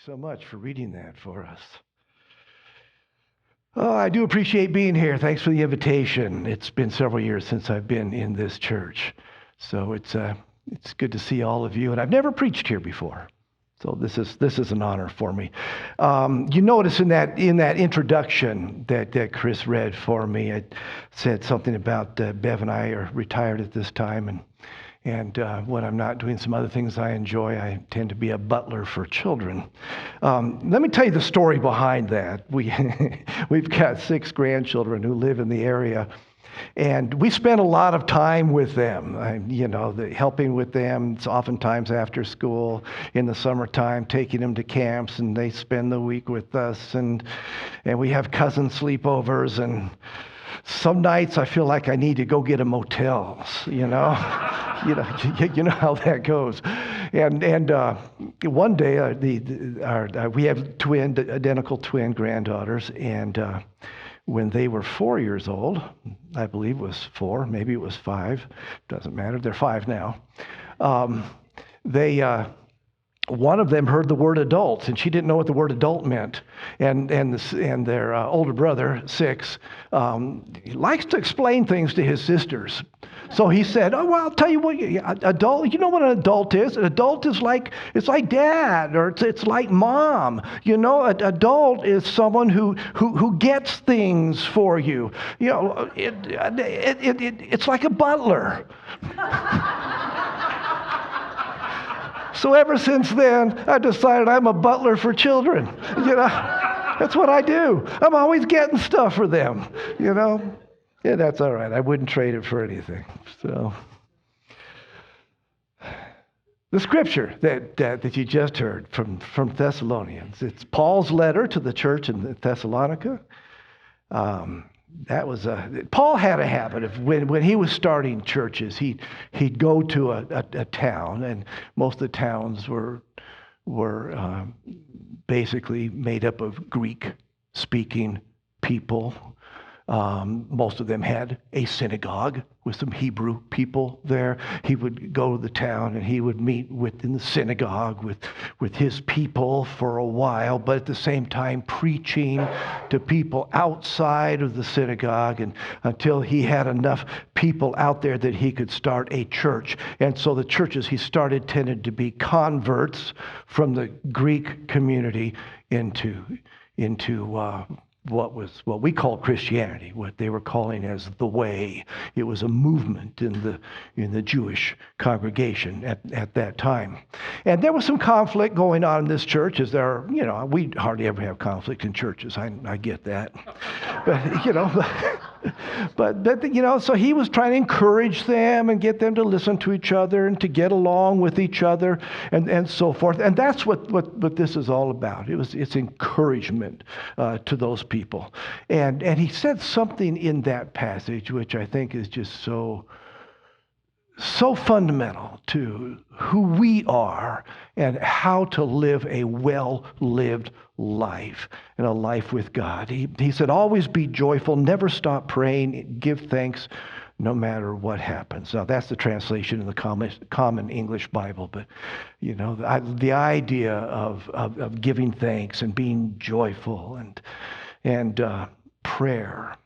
so much for reading that for us. Oh, I do appreciate being here. Thanks for the invitation. It's been several years since I've been in this church. So it's good to see all of you. And I've never preached here before. So this is an honor for me. You notice in that introduction that Chris read for me, it said something about Bev and I are retired at this time, and when I'm not doing some other things I enjoy, I tend to be a butler for children. Let me tell you the story behind that. We've got 6 grandchildren who live in the area. And we spend a lot of time with them, helping with them. It's oftentimes after school in the summertime, taking them to camps, and they spend the week with us. And we have cousin sleepovers. And some nights I feel like I need to go get a motel. You know how that goes. And one day we have identical twin granddaughters, and when they were 4 years old, I believe it was 4, maybe it was 5, doesn't matter, they're 5 now. One of them heard the word adult, and she didn't know what the word adult meant. And their older brother, 6, likes to explain things to his sisters. So he said, "Oh, well, I'll tell you what, adult. You know what an adult is? An adult is it's like dad, or it's like mom. You know, an adult is someone who gets things for you. You know, it's like a butler." So ever since then, I decided I'm a butler for children. That's what I do. I'm always getting stuff for them. Yeah, that's all right. I wouldn't trade it for anything. So, the scripture that you just heard from Thessalonians, it's Paul's letter to the church in Thessalonica. Paul had a habit of when he was starting churches, he'd go to a town, and most of the towns were basically made up of Greek-speaking people. Most of them had a synagogue with some Hebrew people there. He would go to the town and he would meet in the synagogue with his people for a while, but at the same time preaching to people outside of the synagogue, and until he had enough people out there that he could start a church. And so the churches he started tended to be converts from the Greek community into what we call Christianity, what they were calling as the Way. It was a movement in the Jewish congregation at that time. And there was some conflict going on in this church, as there are, we hardly ever have conflict in churches. I get that. But so he was trying to encourage them and get them to listen to each other and to get along with each other and so forth. And that's what this is all about. It's encouragement to those people. And he said something in that passage which I think is just so fundamental to who we are and how to live a well-lived life and a life with God. He said, "Always be joyful, never stop praying, give thanks no matter what happens." Now, that's the translation in the common English Bible, but the idea of giving thanks and being joyful and prayer,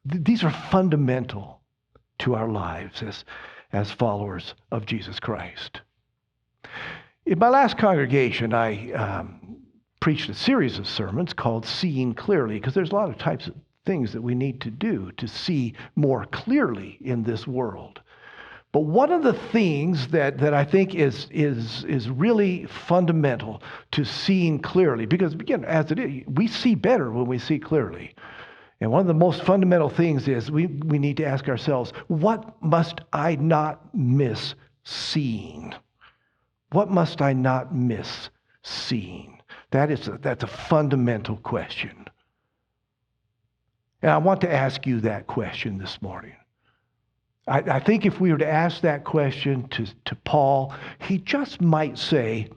these are fundamental to our lives as followers of Jesus Christ. In my last congregation, I preached a series of sermons called Seeing Clearly, because there's a lot of types of things that we need to do to see more clearly in this world. But one of the things that I think is really fundamental to seeing clearly, because again, as it is, we see better when we see clearly. And one of the most fundamental things is we need to ask ourselves, what must I not miss seeing? What must I not miss seeing? That's a fundamental question. And I want to ask you that question this morning. I think if we were to ask that question to Paul, he just might say,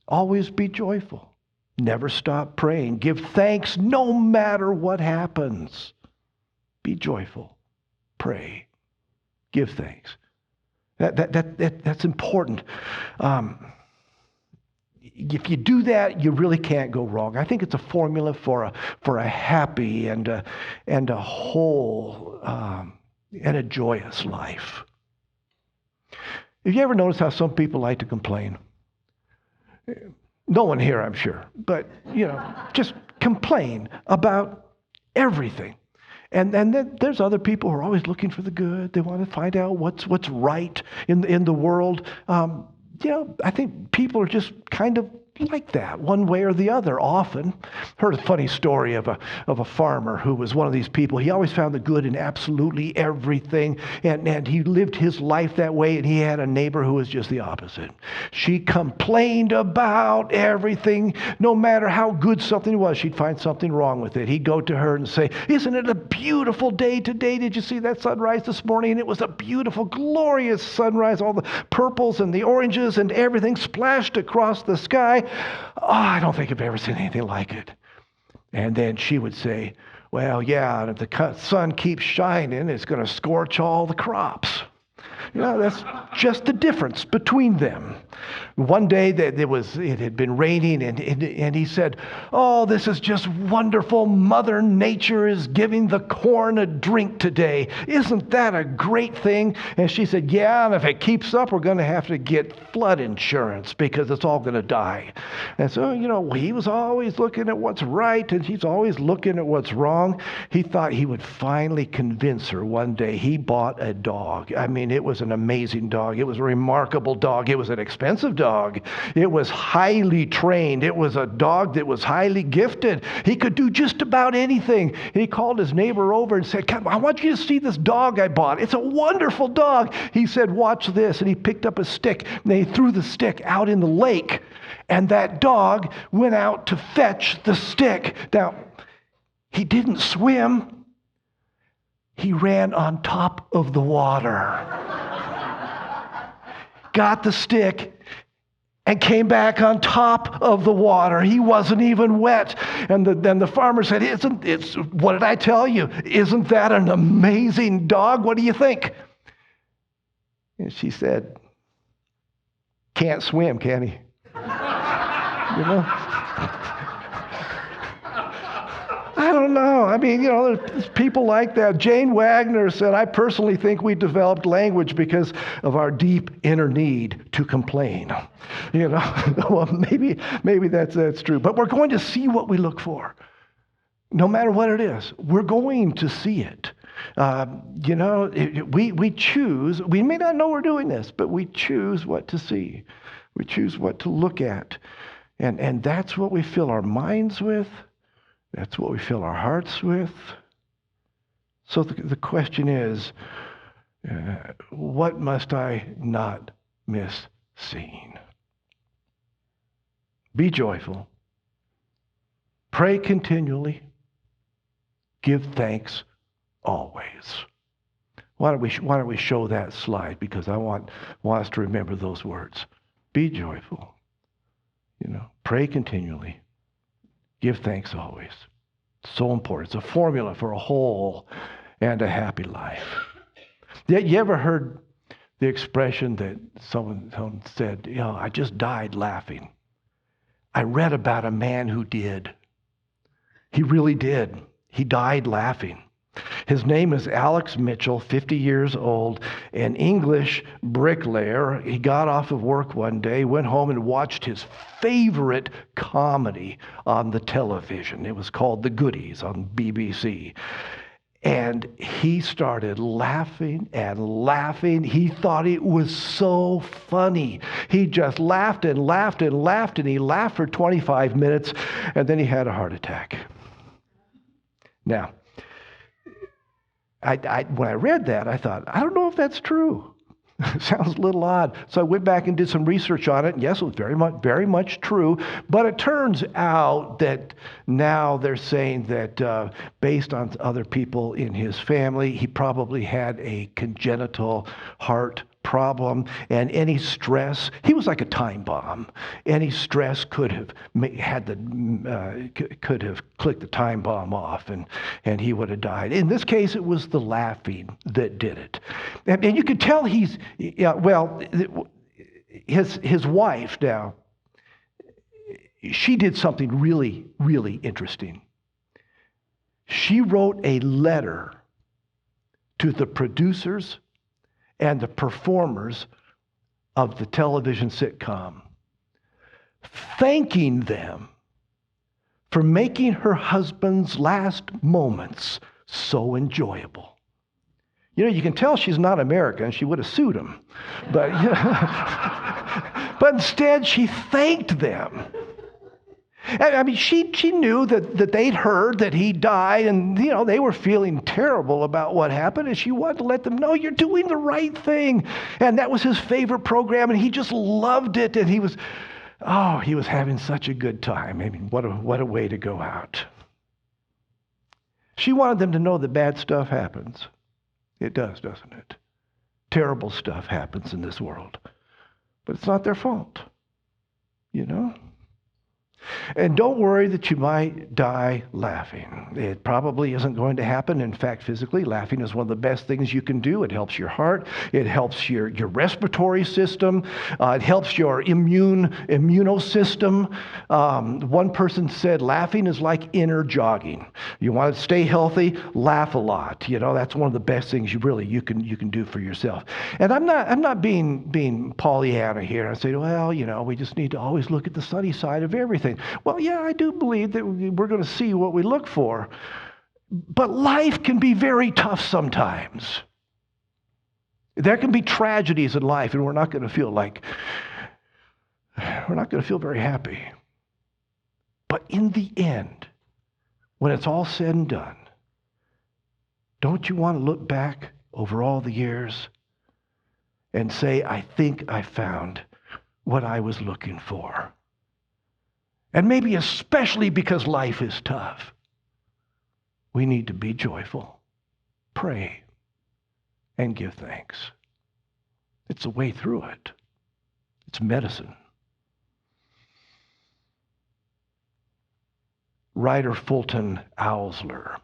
always be joyful. Never stop praying. Give thanks no matter what happens. Be joyful. Pray. Give thanks. That's important. if you do that, you really can't go wrong. I think it's a formula for a happy and a whole and a joyous life. Have you ever noticed how some people like to complain? No one here, I'm sure, but just complain about everything. And then there's other people who are always looking for the good. They want to find out what's right in the world. I think people are just kind of like that, one way or the other, often. Heard a funny story of a farmer who was one of these people. He always found the good in absolutely everything, and he lived his life that way, and he had a neighbor who was just the opposite. She complained about everything. No matter how good something was, she'd find something wrong with it. He'd go to her and say, "Isn't it a beautiful day today? Did you see that sunrise this morning? And it was a beautiful, glorious sunrise. All the purples and the oranges and everything splashed across the sky. Oh, I don't think I've ever seen anything like it." And then she would say, "Well, yeah, and if the sun keeps shining, it's going to scorch all the crops." That's just the difference between them. One day it had been raining, and he said, "Oh, this is just wonderful. Mother Nature is giving the corn a drink today. Isn't that a great thing?" And she said, "Yeah, and if it keeps up, we're going to have to get flood insurance because it's all going to die." And so, he was always looking at what's right, and he's always looking at what's wrong. He thought he would finally convince her one day. He bought a dog. I mean, it was an amazing dog. It was a remarkable dog. It was an expensive dog. It was highly trained. It was a dog that was highly gifted. He could do just about anything. And he called his neighbor over and said, "Come, I want you to see this dog I bought. It's a wonderful dog." He said, "Watch this." And he picked up a stick, and he threw the stick out in the lake. And that dog went out to fetch the stick. Now, he didn't swim. He ran on top of the water. Got the stick and came back on top of the water. He wasn't even wet. And then the farmer said, "What did I tell you? Isn't that an amazing dog? What do you think?" And she said, "Can't swim, can he?" I don't know. I mean, there's people like that. Jane Wagner said, "I personally think we developed language because of our deep inner need to complain." Well, maybe that's true. But we're going to see what we look for. No matter what it is, we're going to see it. We choose. We may not know we're doing this, but we choose what to see. We choose what to look at. And that's what we fill our minds with. That's what we fill our hearts with. So the question is, what must I not miss seeing? Be joyful. Pray continually. Give thanks always. Why don't we show that slide? Because I want us to remember those words. Be joyful. Pray continually. Give thanks always. So important. It's a formula for a whole and a happy life. You ever heard the expression that someone said, "I just died laughing"? I read about a man who did. He really did. He died laughing. His name is Alex Mitchell, 50 years old, an English bricklayer. He got off of work one day, went home and watched his favorite comedy on the television. It was called The Goodies on BBC. And he started laughing and laughing. He thought it was so funny. He just laughed and laughed and laughed, and he laughed for 25 minutes, and then he had a heart attack. Now, when I read that, I thought, I don't know if that's true. It sounds a little odd. So I went back and did some research on it. And yes, it was very much true. But it turns out that now they're saying that based on other people in his family, he probably had a congenital heart problem, and any stress, he was like a time bomb. Any stress could have clicked the time bomb off, and he would have died. In this case, it was the laughing that did it, and you could tell his wife now. she did something really, really interesting. She wrote a letter to the producers and the performers of the television sitcom, thanking them for making her husband's last moments so enjoyable. You know, you can tell she's not American. She would have sued him. But, but instead, she thanked them. I mean, she knew that they'd heard that he died, and, you know, they were feeling terrible about what happened, and she wanted to let them know, you're doing the right thing. And that was his favorite program, and he just loved it, and he was having such a good time. I mean, what a way to go out. She wanted them to know that bad stuff happens. It does, doesn't it? Terrible stuff happens in this world. But it's not their fault, you know? And don't worry that you might die laughing. It probably isn't going to happen. In fact, physically, laughing is one of the best things you can do. It helps your heart. It helps your respiratory system. It helps your immunosystem. One person said laughing is like inner jogging. You want to stay healthy, laugh a lot. You know, that's one of the best things you can do for yourself. And I'm not being Pollyanna here. I say, well, you know, we just need to always look at the sunny side of everything. Well, yeah, I do believe that we're going to see what we look for. But life can be very tough sometimes. There can be tragedies in life, and we're not going to feel very happy. But in the end, when it's all said and done, don't you want to look back over all the years and say, I think I found what I was looking for? And maybe especially because life is tough, we need to be joyful, pray, and give thanks. It's a way through it. It's medicine. Writer Fulton Owsler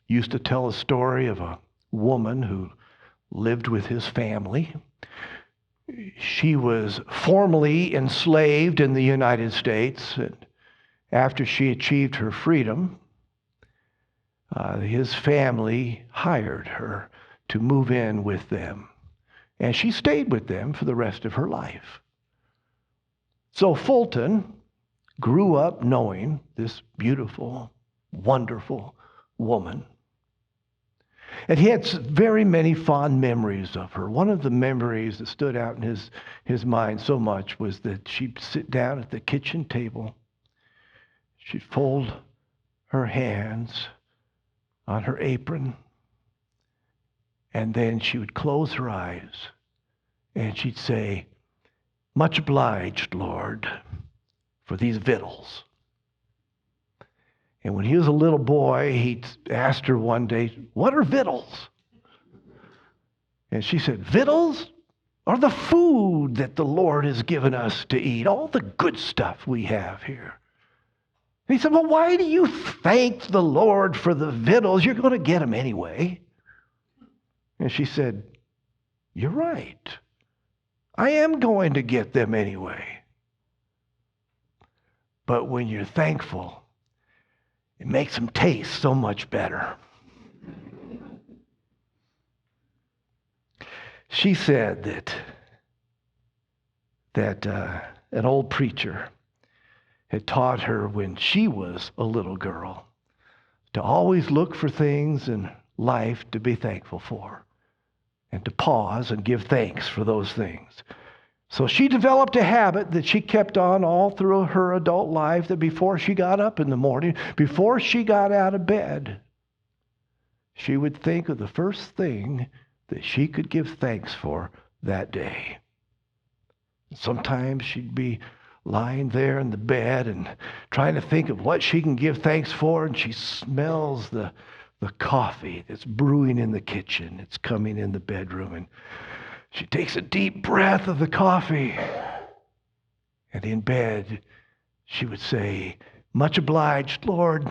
used to tell a story of a woman who lived with his family. She was formerly enslaved in the United States. And after she achieved her freedom, his family hired her to move in with them. And she stayed with them for the rest of her life. So Fulton grew up knowing this beautiful, wonderful woman. And he had very many fond memories of her. One of the memories that stood out in his mind so much was that she'd sit down at the kitchen table. She'd fold her hands on her apron. And then she would close her eyes. And she'd say, much obliged, Lord, for these victuals. And when he was a little boy, he asked her one day, what are victuals? And she said, victuals are the food that the Lord has given us to eat, all the good stuff we have here. And he said, well, why do you thank the Lord for the victuals? You're going to get them anyway. And she said, you're right. I am going to get them anyway. But when you're thankful, it makes them taste so much better. She said that an old preacher had taught her when she was a little girl to always look for things in life to be thankful for and to pause and give thanks for those things. So she developed a habit that she kept on all through her adult life, that before she got up in the morning, before she got out of bed, she would think of the first thing that she could give thanks for that day. Sometimes she'd be lying there in the bed and trying to think of what she can give thanks for, and she smells the coffee that's brewing in the kitchen. It's coming in the bedroom, and she takes a deep breath of the coffee. And in bed, she would say, much obliged, Lord,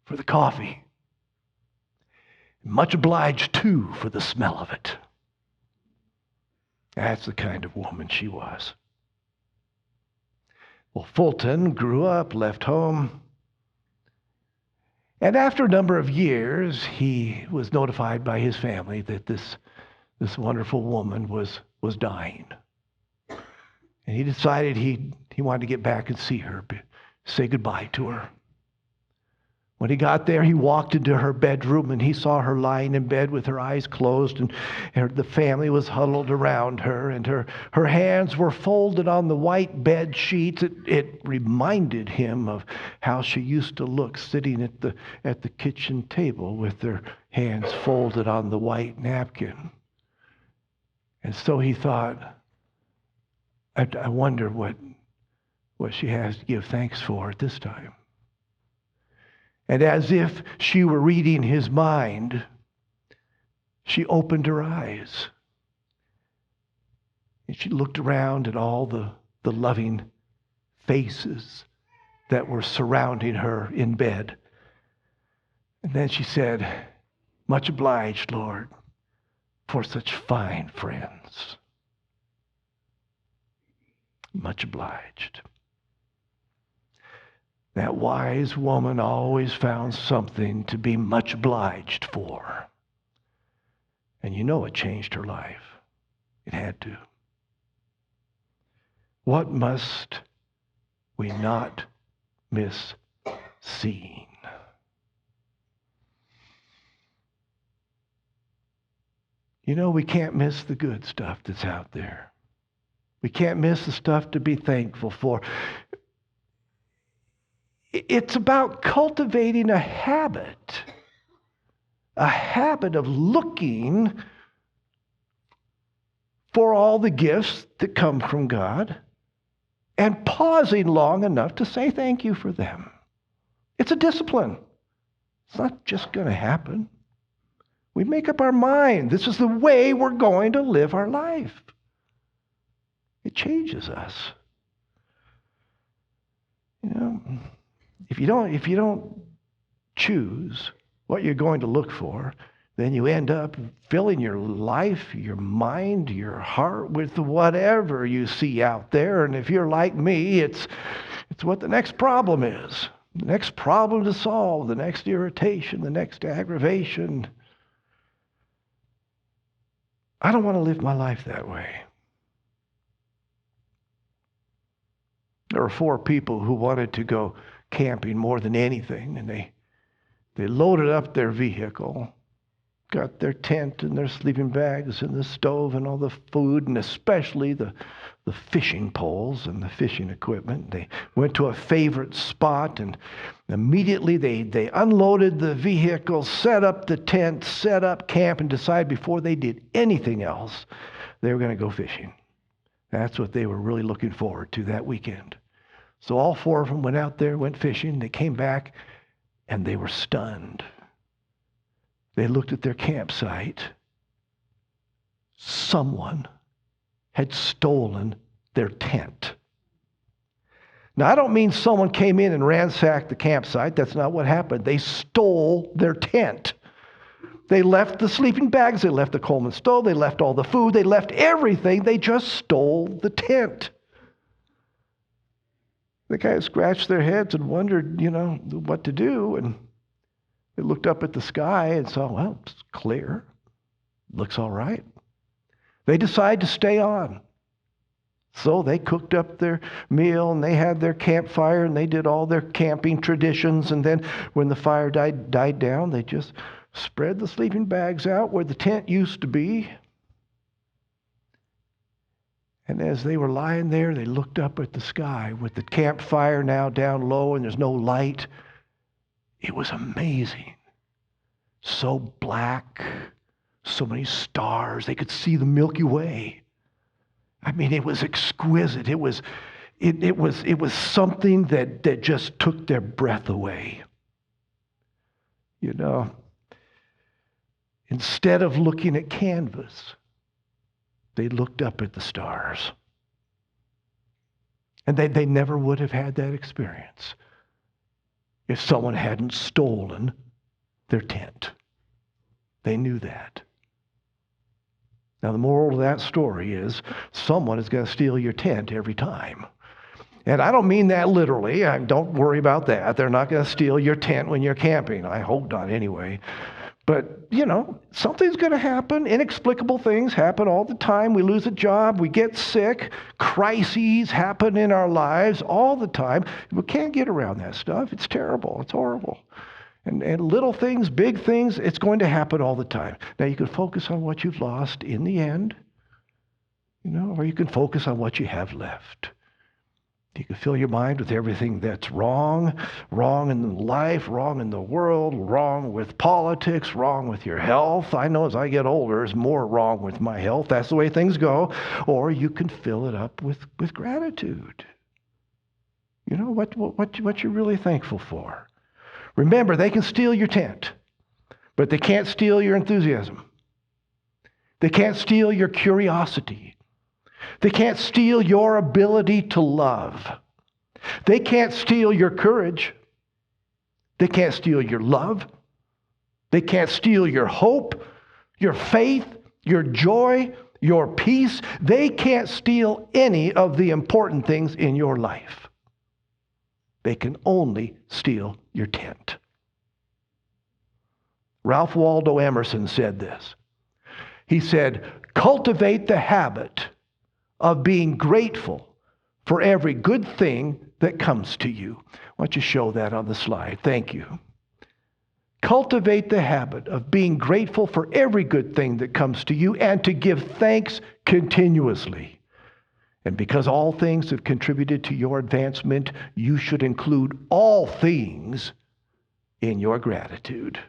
for the coffee. Much obliged, too, for the smell of it. That's the kind of woman she was. Well, Fulton grew up, left home, and after a number of years, he was notified by his family that this wonderful woman was dying. And he decided he wanted to get back and see her, say goodbye to her. When he got there, he walked into her bedroom and he saw her lying in bed with her eyes closed, and the family was huddled around her, and her hands were folded on the white bed sheets. It reminded him of how she used to look sitting at the kitchen table with her hands folded on the white napkin. And so he thought, I wonder what she has to give thanks for at this time. And as if she were reading his mind, she opened her eyes. And she looked around at all the loving faces that were surrounding her in bed. And then she said, "Much obliged, Lord, for such fine friends." Much obliged. That wise woman always found something to be much obliged for. And you know it changed her life. It had to. What must we not miss seeing? You know, we can't miss the good stuff that's out there. We can't miss the stuff to be thankful for. It's about cultivating a habit of looking for all the gifts that come from God and pausing long enough to say thank you for them. It's a discipline. It's not just going to happen. We make up our mind. This is the way we're going to live our life. It changes us. You know, if you don't choose what you're going to look for, then you end up filling your life, your mind, your heart with whatever you see out there. And if you're like me, it's what the next problem is. The next problem to solve, the next irritation, the next aggravation. I don't want to live my life that way. There were 4 people who wanted to go camping more than anything, and they loaded up their vehicle, got their tent and their sleeping bags and the stove and all the food, and especially the fishing poles and the fishing equipment. They went to a favorite spot, and immediately they unloaded the vehicle, set up the tent, set up camp, and decided before they did anything else, they were going to go fishing. That's what they were really looking forward to that weekend. So all 4 of them went out there, went fishing. They came back, and they were stunned. They looked at their campsite. Someone had stolen their tent. Now, I don't mean someone came in and ransacked the campsite. That's not what happened. They stole their tent. They left the sleeping bags. They left the Coleman stove. They left all the food. They left everything. They just stole the tent. They kind of scratched their heads and wondered, what to do. And they looked up at the sky and saw, well, it's clear. Looks all right. They decided to stay on. So they cooked up their meal, and they had their campfire, and they did all their camping traditions. And then when the fire died down, they just spread the sleeping bags out where the tent used to be. And as they were lying there, they looked up at the sky with the campfire now down low and there's no light. It was amazing. So black, so many stars. They could see the Milky Way. I mean, it was exquisite. It was something that just took their breath away. Instead of looking at canvas, they looked up at the stars. And they never would have had that experience if someone hadn't stolen their tent. They knew that. Now, the moral of that story is someone is going to steal your tent every time. And I don't mean that literally. Don't worry about that. They're not going to steal your tent when you're camping. I hope not anyway. But, something's going to happen. Inexplicable things happen all the time. We lose a job. We get sick. Crises happen in our lives all the time. We can't get around that stuff. It's terrible. It's horrible. And little things, big things, it's going to happen all the time. Now, you can focus on what you've lost in the end, or you can focus on what you have left. You can fill your mind with everything that's wrong in life, wrong in the world, wrong with politics, wrong with your health. I know as I get older, there's more wrong with my health. That's the way things go. Or you can fill it up with gratitude. What you're really thankful for. Remember, they can steal your tent, but they can't steal your enthusiasm. They can't steal your curiosity. They can't steal your ability to love. They can't steal your courage. They can't steal your love. They can't steal your hope, your faith, your joy, your peace. They can't steal any of the important things in your life. They can only steal your tent. Ralph Waldo Emerson said this. He said, cultivate the habit of being grateful for every good thing that comes to you. Why don't you show that on the slide? Thank you. Cultivate the habit of being grateful for every good thing that comes to you and to give thanks continuously. And because all things have contributed to your advancement, you should include all things in your gratitude.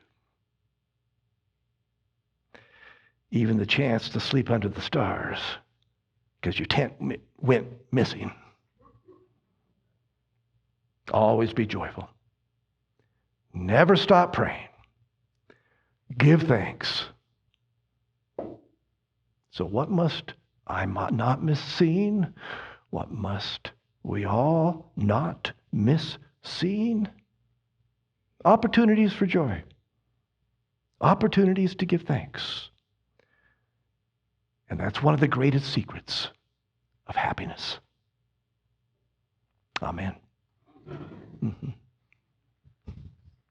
Even the chance to sleep under the stars because your tent went missing. Always be joyful. Never stop praying. Give thanks. So what must I not miss seeing? What must we all not miss seeing? Opportunities for joy. Opportunities to give thanks. And that's one of the greatest secrets of happiness. Amen. Mm-hmm.